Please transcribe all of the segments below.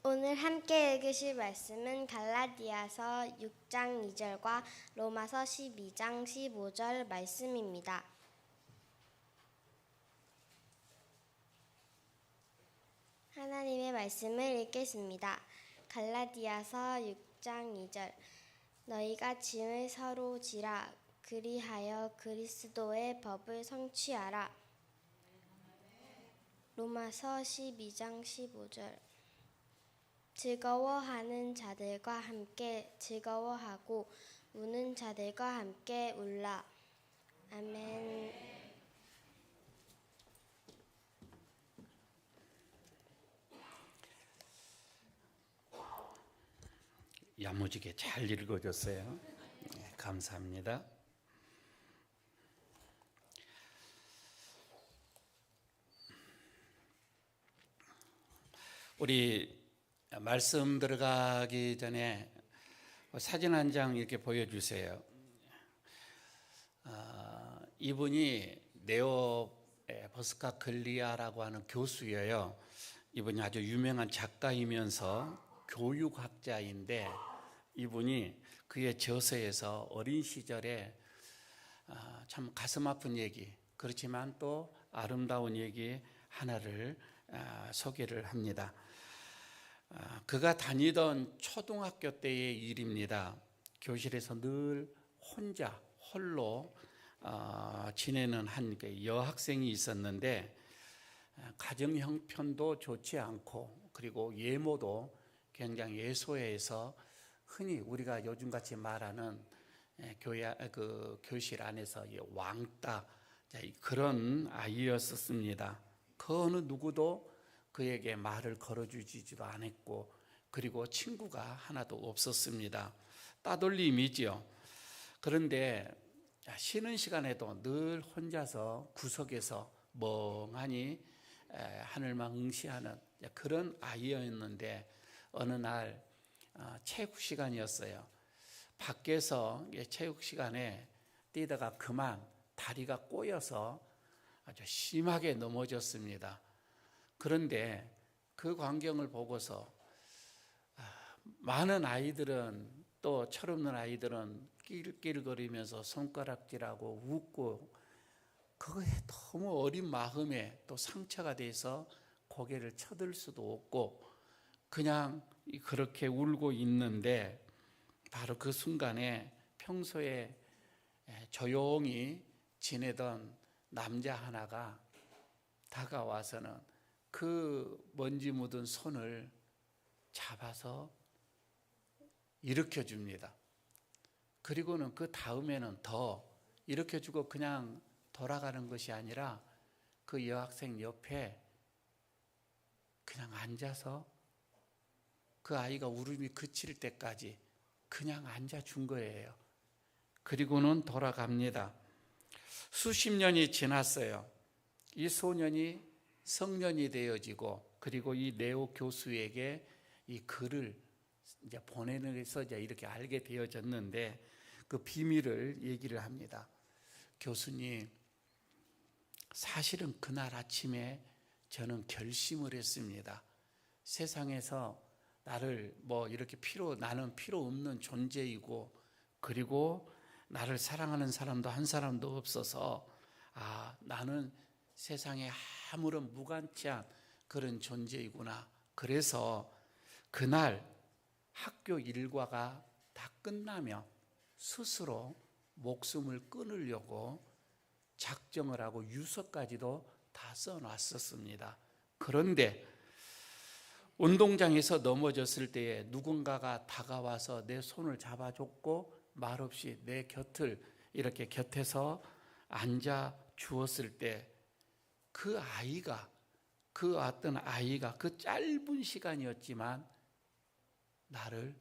오늘 함께 읽으실 말씀은 갈라디아서 6장 2절과 로마서 12장 15절 말씀입니다. 하나님의 말씀을 읽겠습니다. 갈라디아서 6장 2절 너희가 짐을 서로 지라 그리하여 그리스도의 법을 성취하라. 로마서 12장 15절 즐거워하는 자들과 함께 즐거워하고 우는 자들과 함께 울라. 아멘. 야무지게 잘 읽어줬어요. 네, 감사합니다. 우리 말씀 들어가기 전에 사진 한 장 이렇게 보여주세요. 이분이 네오 버스카글리아라고 하는 교수예요. 이분이 아주 유명한 작가이면서 교육학자인데, 이분이 그의 저서에서 어린 시절에 참 가슴 아픈 얘기, 그렇지만 또 아름다운 얘기 하나를 소개를 합니다. 그가 다니던 초등학교 때의 일입니다. 교실에서 늘 혼자 홀로 지내는 한 여학생이 있었는데, 가정 형편도 좋지 않고 그리고 외모도 굉장히 예소해서 흔히 우리가 요즘같이 말하는 교실 안에서 왕따 그런 아이였었습니다. 그 어느 누구도 그에게 말을 걸어주지도 않았고, 그리고 친구가 하나도 없었습니다. 따돌림이지요. 그런데 쉬는 시간에도 늘 혼자서 구석에서 멍하니 하늘만 응시하는 그런 아이였는데, 어느 날 체육 시간이었어요. 밖에서 체육 시간에 뛰다가 그만 다리가 꼬여서 아주 심하게 넘어졌습니다. 그런데 그 광경을 보고서 많은 아이들은, 또 철없는 아이들은 낄낄거리면서 손가락질하고 웃고, 그거에 너무 어린 마음에 또 상처가 돼서 고개를 쳐들 수도 없고 그냥 그렇게 울고 있는데, 바로 그 순간에 평소에 조용히 지내던 남자 하나가 다가와서는 그 먼지 묻은 손을 잡아서 일으켜 줍니다. 그리고는 그 다음에는 더 일으켜 주고 그냥 돌아가는 것이 아니라 그 여학생 옆에 그냥 앉아서 그 아이가 울음이 그칠 때까지 그냥 앉아 준 거예요. 그리고는 돌아갑니다. 수십 년이 지났어요. 이 소년이 성년이 되어지고, 그리고 이 네오 교수에게 이 글을 이제 보내면서 이제 이렇게 알게 되어졌는데, 그 비밀을 얘기를 합니다. 교수님, 사실은 그날 아침에 저는 결심을 했습니다. 세상에서 나를 이렇게 나는 필요 없는 존재이고, 그리고 나를 사랑하는 사람도 한 사람도 없어서 나는 세상에 아무런 무관치한 그런 존재이구나. 그래서 그날 학교 일과가 다 끝나며 스스로 목숨을 끊으려고 작정을 하고 유서까지도 다 써놨었습니다. 그런데 운동장에서 넘어졌을 때에 누군가가 다가와서 내 손을 잡아줬고 말없이 내 곁을 이렇게 곁에서 앉아 주었을 때, 그 어떤 아이가 그 짧은 시간이었지만 나를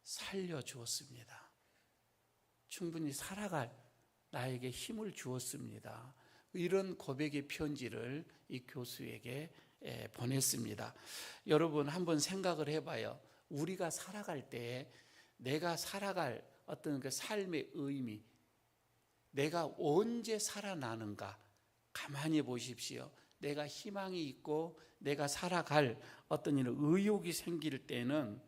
살려주었습니다. 충분히 살아갈 나에게 힘을 주었습니다. 이런 고백의 편지를 이 교수에게 보냈습니다. 여러분 한번 생각을 해봐요. 우리가 살아갈 때 내가 살아갈 어떤 그 삶의 의미, 내가 언제 살아나는가 가만히 보십시오. 내가 희망이 있고 내가 살아갈 어떤 이런 의욕이 생길 때는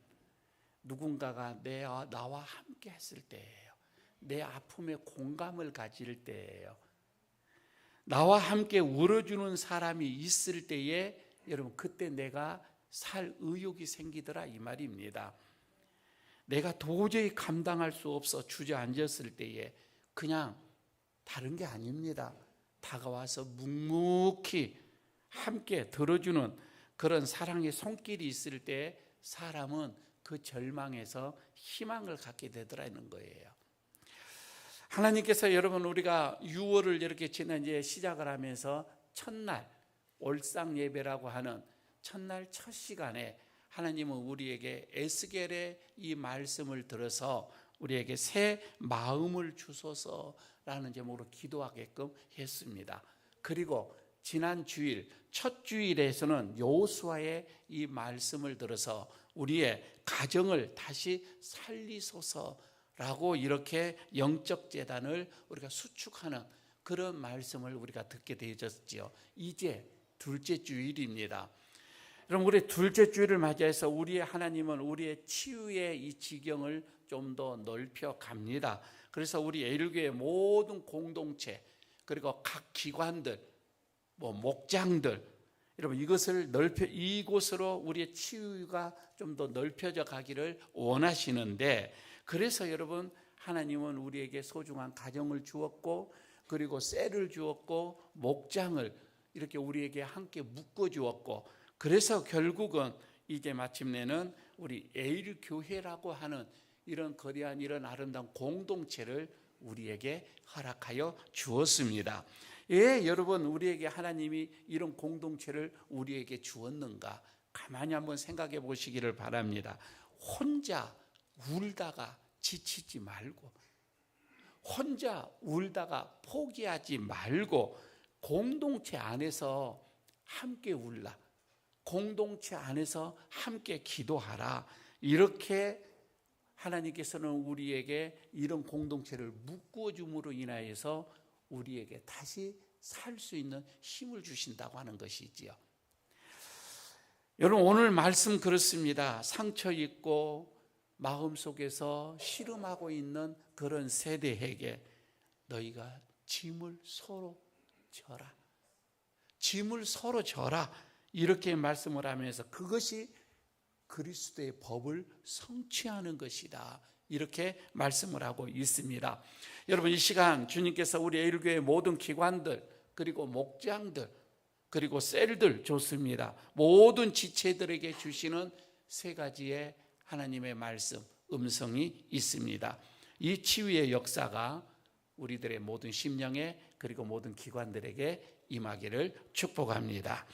누군가가 나와 함께 했을 때예요. 내 아픔에 공감을 가질 때예요. 나와 함께 울어주는 사람이 있을 때에 여러분 그때 내가 살 의욕이 생기더라 이 말입니다. 내가 도저히 감당할 수 없어 주저앉았을 때에 그냥 다른 게 아닙니다. 다가와서 묵묵히 함께 들어주는 그런 사랑의 손길이 있을 때 사람은 그 절망에서 희망을 갖게 되더라는 거예요. 하나님께서 여러분 우리가 6월을 이렇게 지난 이제 시작을 하면서 첫날 올상 예배라고 하는 첫날 첫 시간에 하나님은 우리에게 에스겔의 이 말씀을 들어서 우리에게 새 마음을 주소서라는 제목으로 기도하게끔 했습니다. 그리고 지난 주일 첫 주일에서는 여호수아의 이 말씀을 들어서 우리의 가정을 다시 살리소서라고 이렇게 영적 재단을 우리가 수축하는 그런 말씀을 우리가 듣게 되어졌지요. 이제 둘째 주일입니다. 그럼 우리 둘째 주일을 맞이해서 우리의 하나님은 우리의 치유의 이 지경을 좀 더 넓혀 갑니다. 그래서 우리 에일교회 모든 공동체 그리고 각 기관들 목장들 여러분 이것을 이곳으로 우리의 치유가 좀 더 넓혀져 가기를 원하시는데 그래서 여러분 하나님은 우리에게 소중한 가정을 주었고 그리고 셀을 주었고 목장을 이렇게 우리에게 함께 묶어 주었고 그래서 결국은 이제 마침내는 우리 에일교회라고 하는 이런 거대한 이런 아름다운 공동체를 우리에게 허락하여 주었습니다. 예, 여러분 우리에게 하나님이 이런 공동체를 우리에게 주었는가? 가만히 한번 생각해 보시기를 바랍니다. 혼자 울다가 지치지 말고 혼자 울다가 포기하지 말고 공동체 안에서 함께 울라. 공동체 안에서 함께 기도하라. 이렇게 하나님께서는 우리에게 이런 공동체를 묶어 줌으로 인하여서 우리에게 다시 살 수 있는 힘을 주신다고 하는 것이지요. 여러분 오늘 말씀 그렇습니다. 상처 있고 마음속에서 씨름하고 있는 그런 세대에게 너희가 짐을 서로 져라. 짐을 서로 져라. 이렇게 말씀을 하면서 그것이 그리스도의 법을 성취하는 것이다. 이렇게 말씀을 하고 있습니다. 여러분 이 시간 주님께서 우리 에일교회 모든 기관들 그리고 목장들 그리고 셀들 좋습니다. 모든 지체들에게 주시는 세 가지의 하나님의 말씀 음성이 있습니다. 이 치유의 역사가 우리들의 모든 심령에 그리고 모든 기관들에게 임하기를 축복합니다.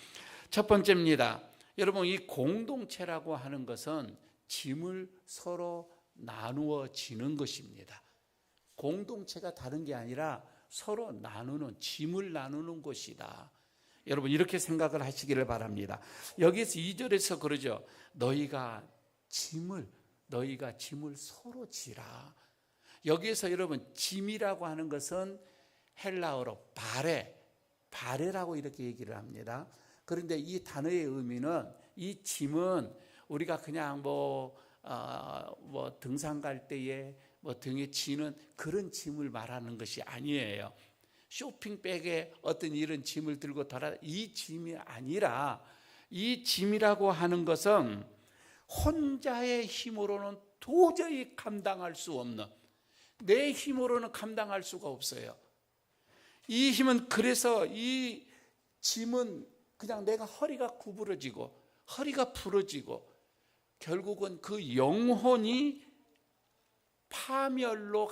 첫 번째입니다. 여러분 이 공동체라고 하는 것은 짐을 서로 나누어지는 것입니다. 공동체가 다른 게 아니라 서로 나누는 짐을 나누는 것이다. 여러분 이렇게 생각을 하시기를 바랍니다. 여기서 2절에서 그러죠. 너희가 짐을 서로 지라. 여기에서 여러분 짐이라고 하는 것은 헬라어로 바레라고 이렇게 얘기를 합니다. 그런데 이 단어의 의미는 이 짐은 우리가 그냥 등산 갈 때에 등에 지는 그런 짐을 말하는 것이 아니에요. 쇼핑백에 어떤 이런 짐을 들고 돌아다 이 짐이 아니라 이 짐이라고 하는 것은 혼자의 힘으로는 도저히 감당할 수 없는 내 힘으로는 감당할 수가 없어요. 이 힘은 그래서 이 짐은 그냥 내가 허리가 구부러지고 허리가 부러지고 결국은 그 영혼이 파멸로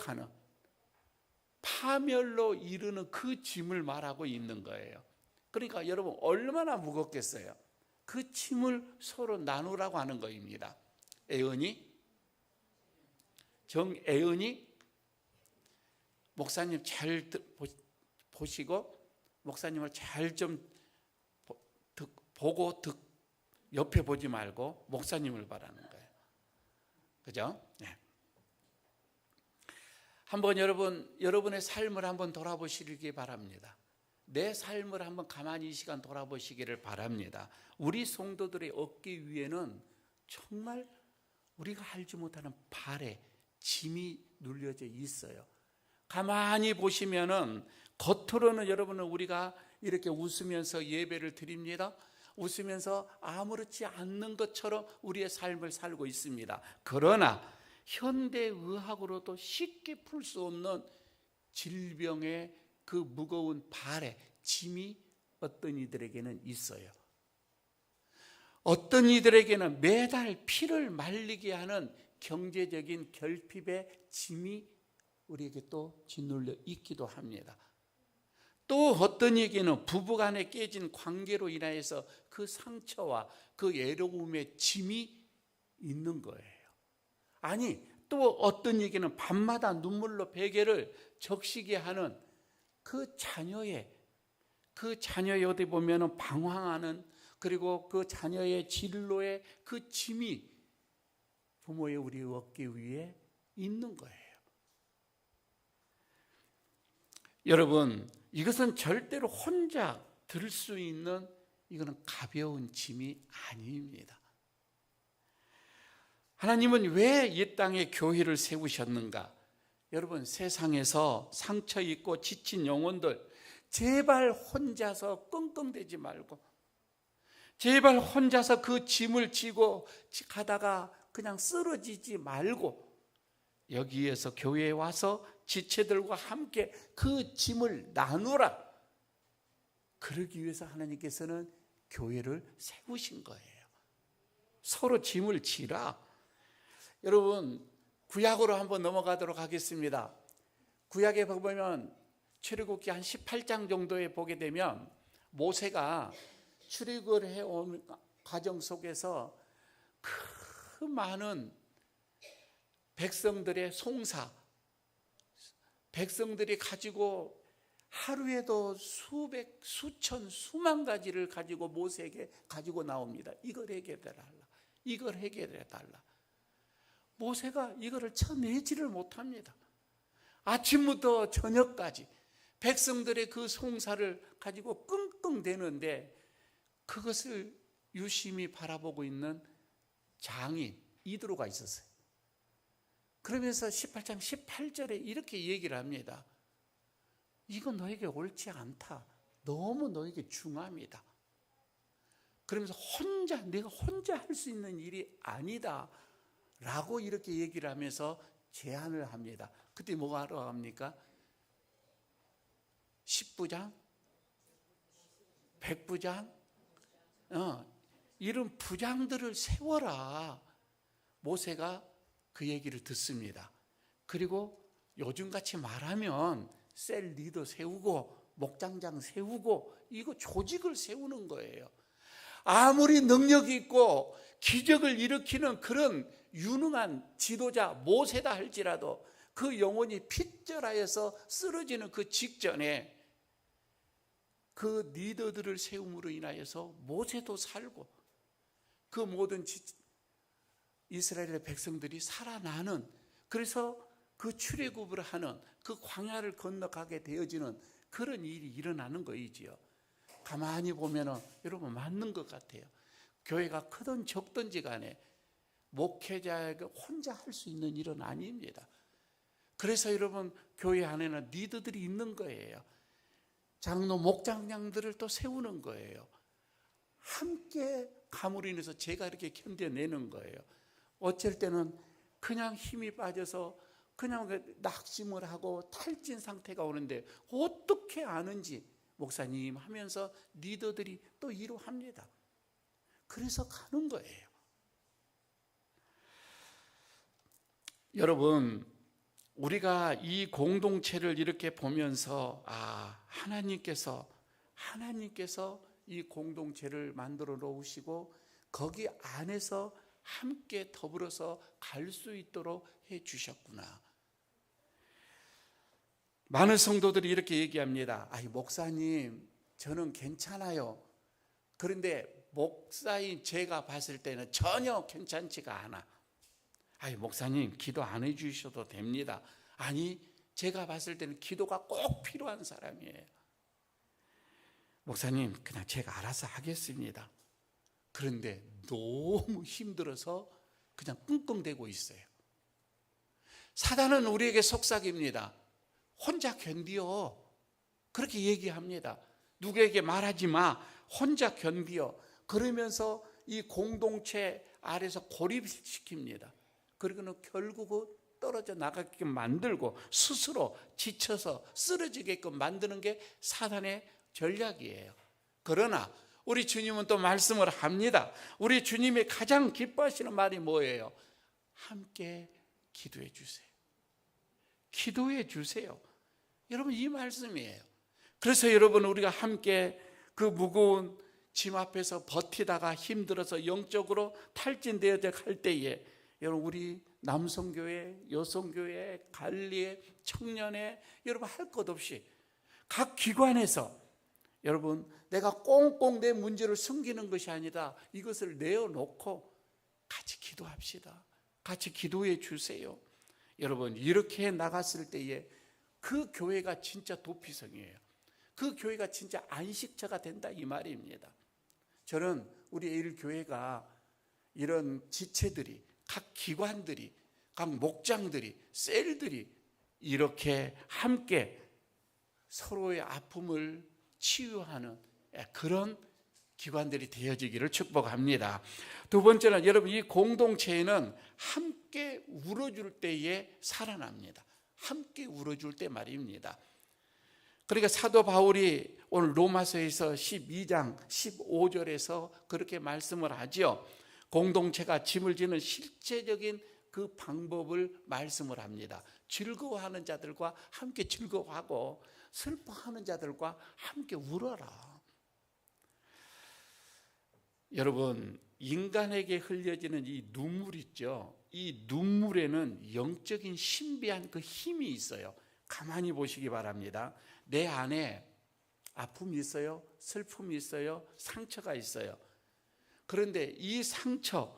이르는 그 짐을 말하고 있는 거예요. 그러니까 여러분 얼마나 무겁겠어요. 그 짐을 서로 나누라고 하는 것입니다. 정애은이 목사님 잘 보시고 목사님을 잘 좀 보고 옆에 보지 말고 목사님을 바라는 거예요. 그죠? 네. 한번 여러분의 삶을 한번 돌아보시기 바랍니다. 내 삶을 한번 가만히 이 시간 돌아보시기를 바랍니다. 우리 성도들의 어깨 위에는 정말 우리가 알지 못하는 발에 짐이 눌려져 있어요. 가만히 보시면은 겉으로는 여러분은 우리가 이렇게 웃으면서 예배를 드립니다. 웃으면서 아무렇지 않는 것처럼 우리의 삶을 살고 있습니다. 그러나 현대의학으로도 쉽게 풀 수 없는 질병의 그 무거운 발에 짐이 어떤 이들에게는 있어요. 어떤 이들에게는 매달 피를 말리게 하는 경제적인 결핍의 짐이 우리에게 또 짓눌려 있기도 합니다. 또 어떤 이에게는 부부간에 깨진 관계로 인하여서 그 상처와 그 외로움의 짐이 있는 거예요. 아니, 또 어떤 이에게는 밤마다 눈물로 베개를 적시게 하는 그 자녀의 어디 보면은 방황하는, 그리고 그 자녀의 진로의 그 짐이 부모의 우리 어깨 위에 있는 거예요. 여러분, 이것은 절대로 혼자 들 수 있는, 이거는 가벼운 짐이 아닙니다. 하나님은 왜 이 땅에 교회를 세우셨는가? 여러분, 세상에서 상처 있고 지친 영혼들, 제발 혼자서 끙끙대지 말고, 제발 혼자서 그 짐을 지고 가다가 그냥 쓰러지지 말고, 여기에서 교회에 와서 지체들과 함께 그 짐을 나누라. 그러기 위해서 하나님께서는 교회를 세우신 거예요. 서로 짐을 지라. 여러분, 구약으로 한번 넘어가도록 하겠습니다. 구약에 보면 출애굽기 한 18장 정도에 보게 되면 모세가 출애굽을 해온 과정 속에서 그 많은 백성들의 송사, 백성들이 가지고 하루에도 수백, 수천, 수만 가지를 가지고 모세에게 가지고 나옵니다. 이걸 해결해달라, 이걸 해결해달라. 모세가 이거를 쳐내지를 못합니다. 아침부터 저녁까지 백성들의 그 송사를 가지고 끙끙대는데, 그것을 유심히 바라보고 있는 장인 이드로가 있었어요. 그러면서 18장 18절에 이렇게 얘기를 합니다. 이건 너에게 옳지 않다. 너무 너에게 중함이다. 그러면서 내가 혼자 할 수 있는 일이 아니다 라고 이렇게 얘기를 하면서 제안을 합니다. 그때 뭐가 하러 합니까? 10부장? 100부장? 이런 부장들을 세워라. 모세가 그 얘기를 듣습니다. 그리고 요즘같이 말하면 셀 리더 세우고 목장장 세우고 이거 조직을 세우는 거예요. 아무리 능력이 있고 기적을 일으키는 그런 유능한 지도자 모세다 할지라도 그 영혼이 핏절하여서 쓰러지는 그 직전에 그 리더들을 세움으로 인하여서 모세도 살고 그 모든 이스라엘의 백성들이 살아나는, 그래서 그 출애굽을 하는, 그 광야를 건너가게 되어지는 그런 일이 일어나는 거이지요. 가만히 보면은 여러분 맞는 것 같아요. 교회가 크든 적든지 간에 목회자가 혼자 할 수 있는 일은 아닙니다. 그래서 여러분 교회 안에는 리더들이 있는 거예요. 장로 목장장들을 또 세우는 거예요. 함께 감으로 인해서 제가 이렇게 견뎌내는 거예요. 어쩔 때는 그냥 힘이 빠져서 그냥 낙심을 하고 탈진 상태가 오는데 어떻게 아는지 목사님 하면서 리더들이 또 이루합니다. 그래서 가는 거예요. 여러분, 우리가 이 공동체를 이렇게 보면서 하나님께서 이 공동체를 만들어 놓으시고 거기 안에서 함께 더불어서 갈 수 있도록 해 주셨구나. 많은 성도들이 이렇게 얘기합니다. 목사님, 저는 괜찮아요. 그런데 목사인 제가 봤을 때는 전혀 괜찮지가 않아. 목사님, 기도 안 해주셔도 됩니다. 아니, 제가 봤을 때는 기도가 꼭 필요한 사람이에요. 목사님, 그냥 제가 알아서 하겠습니다. 그런데 너무 힘들어서 그냥 끙끙대고 있어요. 사단은 우리에게 속삭입니다. 혼자 견디어. 그렇게 얘기합니다. 누구에게 말하지 마. 혼자 견디어. 그러면서 이 공동체 아래서 고립시킵니다. 그리고는 결국은 떨어져 나가게끔 만들고 스스로 지쳐서 쓰러지게끔 만드는 게 사단의 전략이에요. 그러나 우리 주님은 또 말씀을 합니다. 우리 주님이 가장 기뻐하시는 말이 뭐예요? 함께 기도해 주세요. 기도해 주세요. 여러분, 이 말씀이에요. 그래서 여러분, 우리가 함께 그 무거운 짐 앞에서 버티다가 힘들어서 영적으로 탈진되어 갈 때에 여러분, 우리 남성교회, 여성교회, 관리회, 청년회, 여러분 할 것 없이 각 기관에서 여러분, 내가 꽁꽁 내 문제를 숨기는 것이 아니라 이것을 내어놓고 같이 기도합시다. 같이 기도해 주세요. 여러분, 이렇게 나갔을 때에 그 교회가 진짜 도피성이에요. 그 교회가 진짜 안식처가 된다, 이 말입니다. 저는 우리 에일교회가 이런 지체들이, 각 기관들이, 각 목장들이, 셀들이 이렇게 함께 서로의 아픔을 치유하는 그런 기관들이 되어지기를 축복합니다. 두 번째는 여러분, 이 공동체에는 함께 울어줄 때에 살아납니다. 함께 울어줄 때 말입니다. 그러니까 사도 바울이 오늘 로마서에서 12장 15절에서 그렇게 말씀을 하죠. 공동체가 짐을 지는 실제적인 그 방법을 말씀을 합니다. 즐거워하는 자들과 함께 즐거워하고 슬퍼하는 자들과 함께 울어라. 여러분, 인간에게 흘려지는 이 눈물 있죠. 이 눈물에는 영적인 신비한 그 힘이 있어요. 가만히 보시기 바랍니다. 내 안에 아픔이 있어요. 슬픔이 있어요. 상처가 있어요. 그런데 이 상처,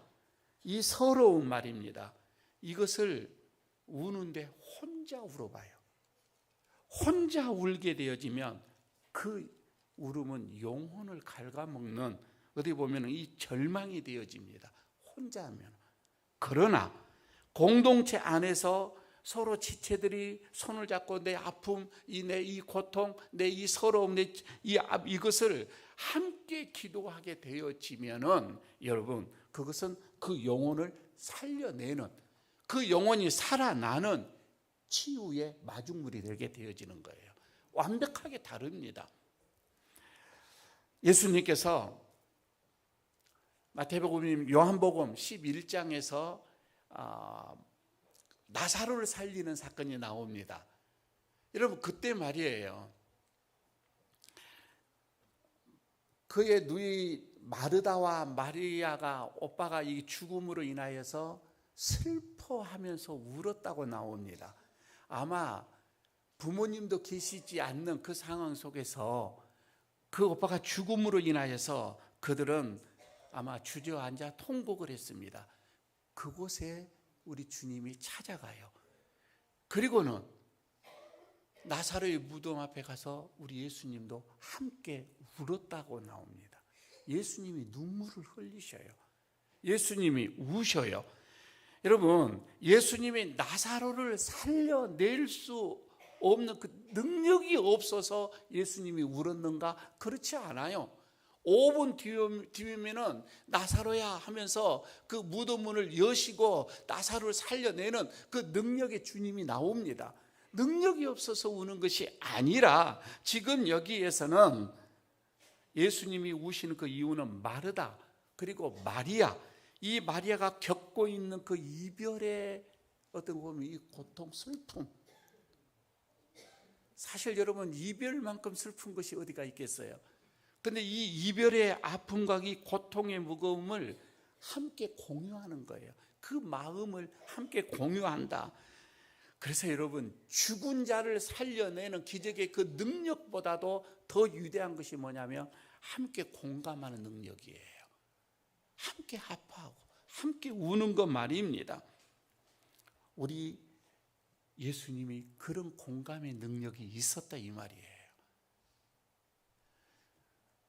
이 서러움 말입니다. 이것을 우는데 혼자 울어봐요. 혼자 울게 되어지면 그 울음은 영혼을 갉아먹는, 어디 보면 이 절망이 되어집니다. 혼자 하면. 그러나 공동체 안에서 서로 지체들이 손을 잡고 내 아픔, 내 이 고통, 내 이 서러움, 이것을 함께 기도하게 되어지면은 여러분, 그것은 그 영혼을 살려내는, 그 영혼이 살아나는 치유의 마중물이 되게 되어지는 거예요. 완벽하게 다릅니다. 예수님께서 마태복음, 요한복음 11장에서 나사로를 살리는 사건이 나옵니다. 여러분, 그때 말이에요. 그의 누이 마르다와 마리아가 오빠가 이 죽음으로 인하여서 슬퍼하면서 울었다고 나옵니다. 아마 부모님도 계시지 않는 그 상황 속에서 그 오빠가 죽음으로 인하여서 그들은 아마 주저앉아 통곡을 했습니다. 그곳에 우리 주님이 찾아가요. 그리고는 나사로의 무덤 앞에 가서 우리 예수님도 함께 울었다고 나옵니다. 예수님이 눈물을 흘리셔요. 예수님이 우셔요. 여러분, 예수님이 나사로를 살려낼 수 없는 그 능력이 없어서 예수님이 울었는가? 그렇지 않아요. 5분 뒤면은 나사로야 하면서 그 무덤 문을 여시고 나사로를 살려내는 그 능력의 주님이 나옵니다. 능력이 없어서 우는 것이 아니라 지금 여기에서는 예수님이 우시는 그 이유는 마르다 그리고 마리아, 이 마리아가 겪고 있는 그 이별의 어떤 보면 이 고통, 슬픔. 사실 여러분, 이별만큼 슬픈 것이 어디가 있겠어요? 그런데 이 이별의 아픔과 이 고통의 무거움을 함께 공유하는 거예요. 그 마음을 함께 공유한다. 그래서 여러분, 죽은 자를 살려내는 기적의 그 능력보다도 더 위대한 것이 뭐냐면 함께 공감하는 능력이에요. 함께 아파하고 함께 우는 것 말입니다. 우리 예수님이 그런 공감의 능력이 있었다 이 말이에요.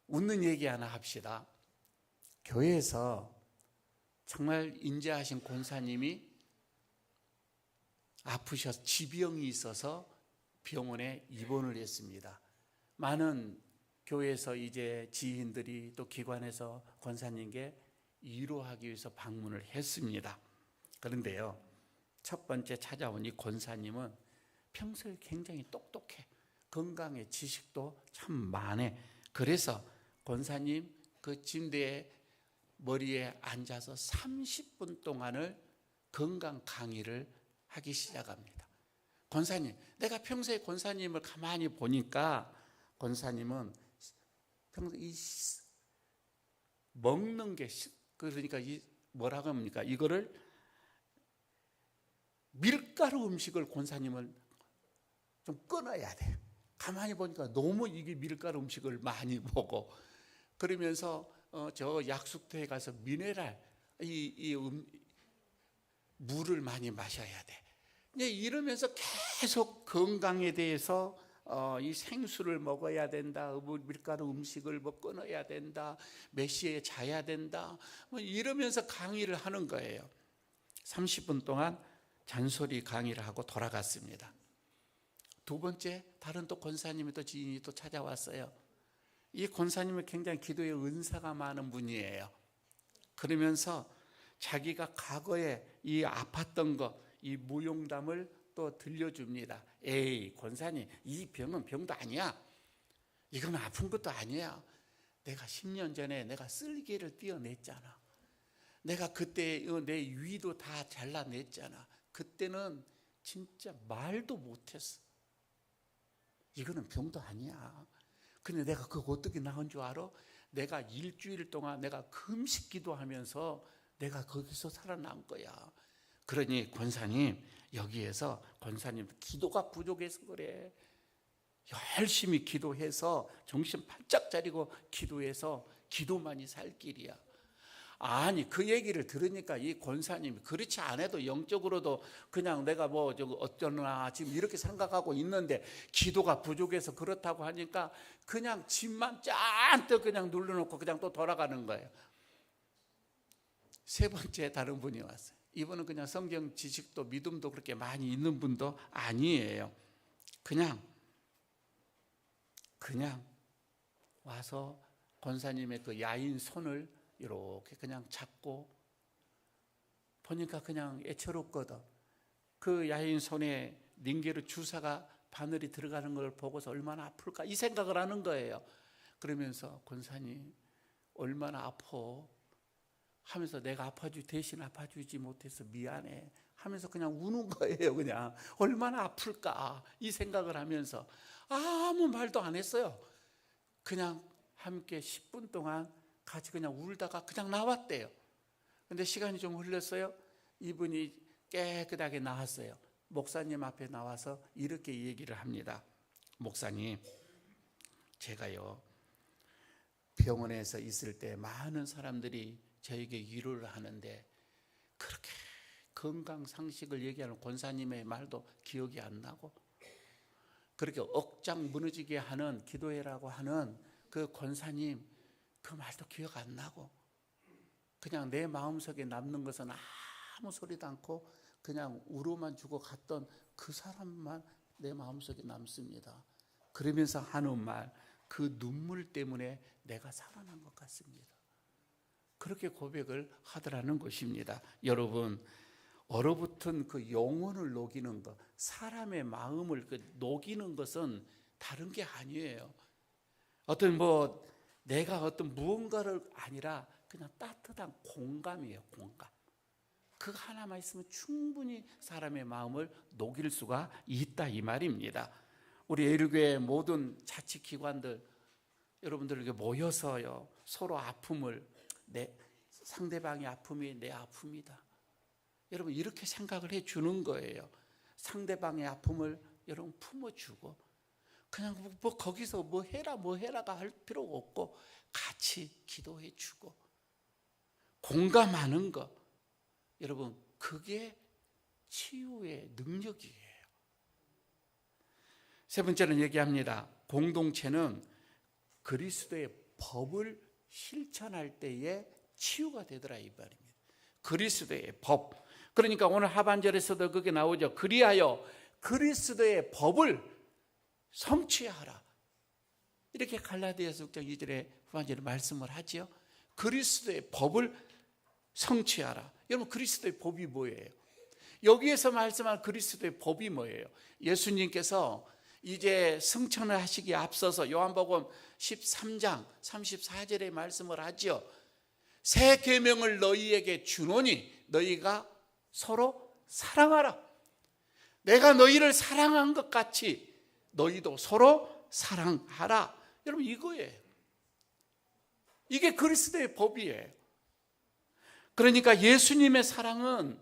웃는 얘기 하나 합시다. 교회에서 정말 인자하신 권사님이 아프셔서 지병이 있어서 병원에 입원을 했습니다. 많은 교회에서 이제 지인들이 또 기관에서 권사님께 위로하기 위해서 방문을 했습니다. 그런데요, 첫 번째 찾아온 이 권사님은 평소에 굉장히 똑똑해. 건강해. 지식도 참 많아. 그래서 권사님 그 침대에 머리에 앉아서 30분 동안을 건강 강의를 하기 시작합니다. 권사님, 내가 평소에 권사님을 가만히 보니까 권사님은 평소에 이 먹는 게 그러니까 이 뭐라고 합니까? 이거를 밀가루 음식을 권사님은 좀 끊어야 돼. 가만히 보니까 너무 이게 밀가루 음식을 많이 먹어. 그러면서 저 약수터에 가서 미네랄 물을 많이 마셔야 돼. 이러면서 계속 건강에 대해서 이 생수를 먹어야 된다. 밀가루 음식을 뭐 끊어야 된다. 몇 시에 자야 된다. 뭐 이러면서 강의를 하는 거예요. 30분 동안 잔소리 강의를 하고 돌아갔습니다. 두 번째 다른 또 권사님이 또 지인이 또 찾아왔어요. 이 권사님은 굉장히 기도에 은사가 많은 분이에요. 그러면서 자기가 과거에 이 아팠던 거, 이 무용담을 또 들려줍니다. 에이 권사님, 이 병은 병도 아니야. 이건 아픈 것도 아니야. 내가 10년 전에 내가 쓸개를 떼어냈잖아. 내가 그때 내 위도 다 잘라냈잖아. 그때는 진짜 말도 못했어. 이거는 병도 아니야. 근데 내가 그거 어떻게 나은 줄 알아? 내가 일주일 동안 내가 금식 기도하면서 내가 거기서 살아난 거야. 그러니 권사님, 여기에서 권사님 기도가 부족해서 그래. 열심히 기도해서 정신 바짝 차리고 기도해서 기도만이 살 길이야. 아니 그 얘기를 들으니까 이 권사님이 그렇지 않아도 영적으로도 그냥 내가 뭐 어쩌나 지금 이렇게 생각하고 있는데 기도가 부족해서 그렇다고 하니까 그냥 집만 짠뜩 그냥 눌러놓고 그냥 또 돌아가는 거예요. 세 번째 다른 분이 왔어요. 이분은 그냥 성경 지식도 믿음도 그렇게 많이 있는 분도 아니에요. 그냥 와서 권사님의 그 야인 손을 이렇게 그냥 잡고 보니까 그냥 애처롭거든. 그 야인 손에 링게르 주사가 바늘이 들어가는 걸 보고서 얼마나 아플까 이 생각을 하는 거예요. 그러면서 권사님 얼마나 아파 하면서 내가 대신 아파주지 못해서 미안해 하면서 그냥 우는 거예요. 그냥 얼마나 아플까 이 생각을 하면서 아무 말도 안 했어요. 그냥 함께 10분 동안 같이 그냥 울다가 그냥 나왔대요. 근데 시간이 좀 흘렀어요. 이분이 깨끗하게 나왔어요. 목사님 앞에 나와서 이렇게 얘기를 합니다. 목사님, 제가요 병원에서 있을 때 많은 사람들이 저에게 위로를 하는데 그렇게 건강 상식을 얘기하는 권사님의 말도 기억이 안 나고 그렇게 억장 무너지게 하는 기도해라고 하는 그 권사님 그 말도 기억 안 나고 그냥 내 마음속에 남는 것은 아무 소리도 않고 그냥 울어만 주고 갔던 그 사람만 내 마음속에 남습니다. 그러면서 하는 말, 그 눈물 때문에 내가 살아난 것 같습니다. 그렇게 고백을 하더라는 것입니다. 여러분, 얼어붙은 그 영혼을 녹이는 것, 사람의 마음을 녹이는 것은 다른 게 아니에요. 내가 어떤 무언가를 아니라 그냥 따뜻한 공감이에요. 공감. 그 하나만 있으면 충분히 사람의 마음을 녹일 수가 있다 이 말입니다. 우리 예일교회 모든 자치기관들 여러분들에게 모여서요 서로 아픔을 상대방의 아픔이 내 아픔이다. 여러분 이렇게 생각을 해주는 거예요. 상대방의 아픔을 여러분 품어주고 그냥 거기서 뭐 해라가 할 필요 없고 같이 기도해주고 공감하는 거 여러분 그게 치유의 능력이에요. 세 번째는 얘기합니다. 공동체는 그리스도의 법을 실천할 때에 치유가 되더라 이 말입니다. 그리스도의 법. 그러니까 오늘 하반절에서도 그게 나오죠. 그리하여 그리스도의 법을 성취하라. 이렇게 갈라디아서 6장 2절에 후반절에 말씀을 하지요. 그리스도의 법을 성취하라. 여러분 그리스도의 법이 뭐예요? 여기에서 말씀한 그리스도의 법이 뭐예요? 예수님께서 이제 승천을 하시기에 앞서서 요한복음 13장 34절에 말씀을 하죠. 새 계명을 너희에게 주노니 너희가 서로 사랑하라. 내가 너희를 사랑한 것 같이 너희도 서로 사랑하라. 여러분 이거예요. 이게 그리스도의 법이에요. 그러니까 예수님의 사랑은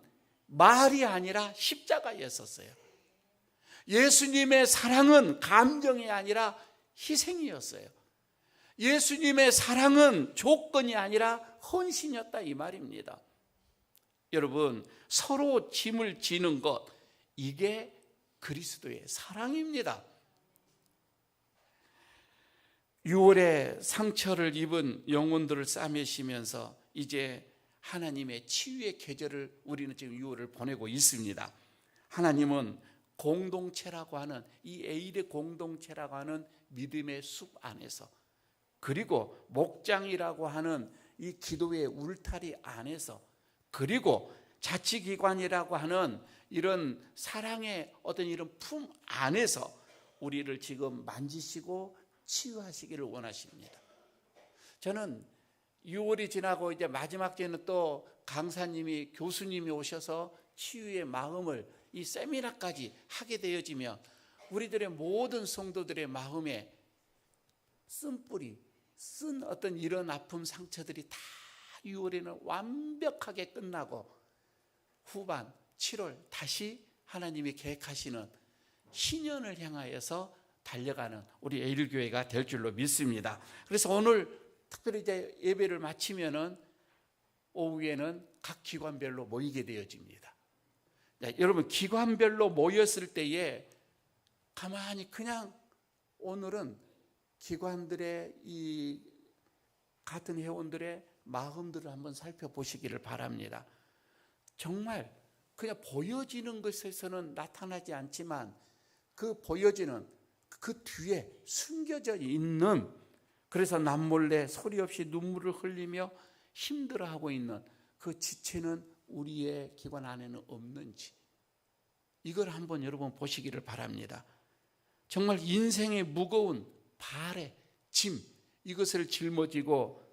말이 아니라 십자가였었어요. 예수님의 사랑은 감정이 아니라 희생이었어요. 예수님의 사랑은 조건이 아니라 헌신이었다 이 말입니다. 여러분 서로 짐을 지는 것, 이게 그리스도의 사랑입니다. 6월에 상처를 입은 영혼들을 싸매시면서 이제 하나님의 치유의 계절을 우리는 지금 6월을 보내고 있습니다. 하나님은 공동체라고 하는 이 에일의 공동체라고 하는 믿음의 숲 안에서, 그리고 목장이라고 하는 이 기도의 울타리 안에서, 그리고 자치기관이라고 하는 이런 사랑의 어떤 이런 품 안에서 우리를 지금 만지시고 치유하시기를 원하십니다. 저는 6월이 지나고 이제 마지막 주에는 또 강사님이, 교수님이 오셔서 치유의 마음을 이 세미나까지 하게 되어지면 우리들의 모든 성도들의 마음에 쓴뿌리, 쓴 어떤 이런 아픔 상처들이 다 6월에는 완벽하게 끝나고 후반 7월 다시 하나님이 계획하시는 신년을 향하여서 달려가는 우리 에일교회가 될 줄로 믿습니다. 그래서 오늘 특별히 이제 예배를 마치면은 오후에는 각 기관별로 모이게 되어집니다. 여러분 기관별로 모였을 때에 가만히 그냥 오늘은 기관들의 이 같은 회원들의 마음들을 한번 살펴보시기를 바랍니다. 정말 그냥 보여지는 것에서는 나타나지 않지만 그 보여지는 그 뒤에 숨겨져 있는, 그래서 남몰래 소리 없이 눈물을 흘리며 힘들어하고 있는 그 지체는 우리의 기관 안에는 없는지, 이걸 한번 여러분 보시기를 바랍니다. 정말 인생의 무거운 발에 짐, 이것을 짊어지고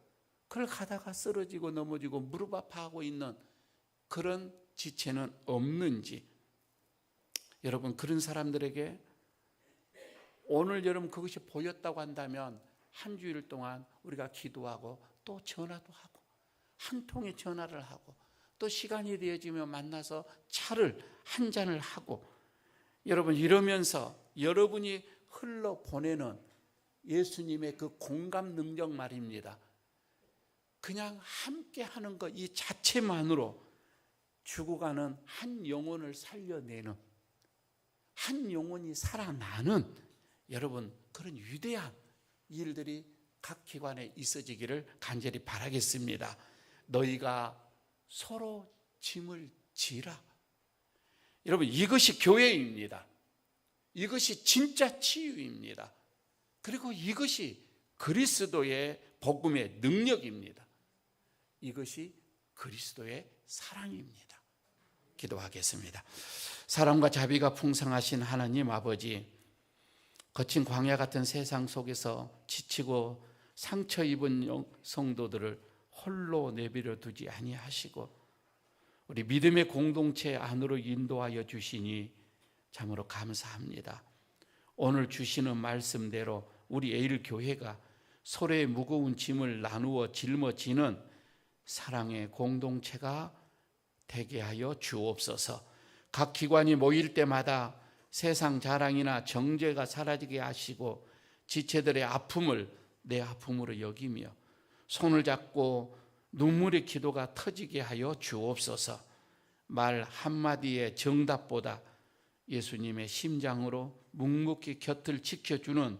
그걸 가다가 쓰러지고 넘어지고 무릎 아파하고 있는 그런 지체는 없는지, 여러분 그런 사람들에게 오늘 여러분 그것이 보였다고 한다면 한 주일 동안 우리가 기도하고 또 전화도 하고 한 통의 전화를 하고 또 시간이 되어지면 만나서 차를 한 잔을 하고, 여러분 이러면서 여러분이 흘러보내는 예수님의 그 공감 능력 말입니다. 그냥 함께 하는 것 이 자체만으로 죽어가는 한 영혼을 살려내는, 한 영혼이 살아나는 여러분 그런 위대한 일들이 각 기관에 있어지기를 간절히 바라겠습니다. 너희가 서로 짐을 지라. 여러분 이것이 교회입니다. 이것이 진짜 치유입니다. 그리고 이것이 그리스도의 복음의 능력입니다. 이것이 그리스도의 사랑입니다. 기도하겠습니다. 사랑과 자비가 풍성하신 하나님 아버지, 거친 광야 같은 세상 속에서 지치고 상처 입은 성도들을 홀로 내버려 두지 아니하시고 우리 믿음의 공동체 안으로 인도하여 주시니 참으로 감사합니다. 오늘 주시는 말씀대로 우리 에일교회가 서로의 무거운 짐을 나누어 짊어지는 사랑의 공동체가 되게 하여 주옵소서. 각 기관이 모일 때마다 세상 자랑이나 정죄가 사라지게 하시고 지체들의 아픔을 내 아픔으로 여기며 손을 잡고 눈물의 기도가 터지게 하여 주옵소서. 말 한마디의 정답보다 예수님의 심장으로 묵묵히 곁을 지켜주는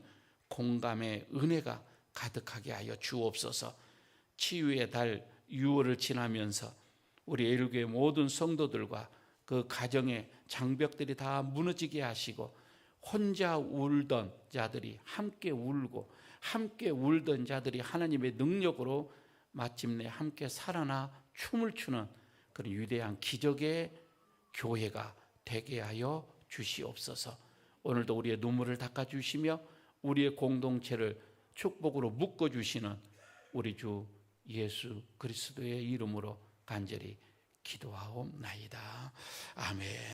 공감의 은혜가 가득하게 하여 주옵소서. 치유의 달 6월을 지나면서 우리 애일교회 모든 성도들과 그 가정의 장벽들이 다 무너지게 하시고 혼자 울던 자들이 함께 울고 함께 울던 자들이 하나님의 능력으로 마침내 함께 살아나 춤을 추는 그런 위대한 기적의 교회가 되게 하여 주시옵소서. 오늘도 우리의 눈물을 닦아주시며 우리의 공동체를 축복으로 묶어주시는 우리 주 예수 그리스도의 이름으로 간절히 기도하옵나이다. 아멘.